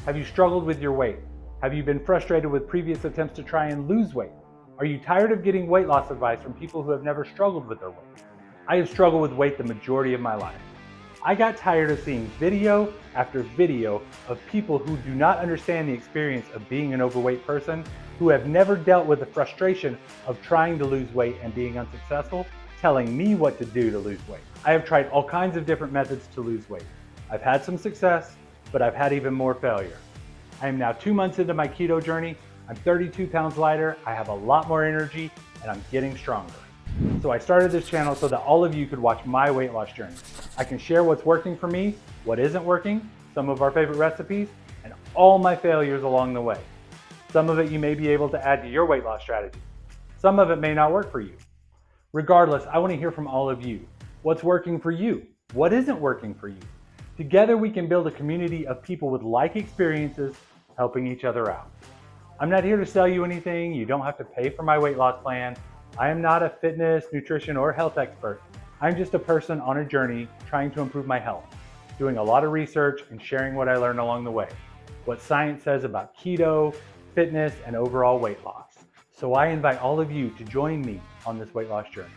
Have you struggled with your weight? Have you been frustrated with previous attempts to try and lose weight? Are you tired of getting weight loss advice from people who have never struggled with their weight? I have struggled with weight the majority of my life. I got tired of seeing video after video of people who do not understand the experience of being an overweight person, who have never dealt with the frustration of trying to lose weight and being unsuccessful, telling me what to do to lose weight. I have tried all kinds of different methods to lose weight. I've had some success, but I've had even more failure. I am now 2 months into my keto journey. I'm 32 pounds lighter, I have a lot more energy, and I'm getting stronger. So I started this channel so that all of you could watch my weight loss journey. I can share what's working for me, what isn't working, some of our favorite recipes, and all my failures along the way. Some of it you may be able to add to your weight loss strategy. Some of it may not work for you. Regardless, I want to hear from all of you. What's working for you? What isn't working for you? Together we can build a community of people with like experiences helping each other out. I'm not here to sell you anything. You don't have to pay for my weight loss plan. I am not a fitness, nutrition, or health expert. I'm just a person on a journey trying to improve my health, doing a lot of research and sharing what I learned along the way, what science says about keto, fitness, and overall weight loss. So I invite all of you to join me on this weight loss journey.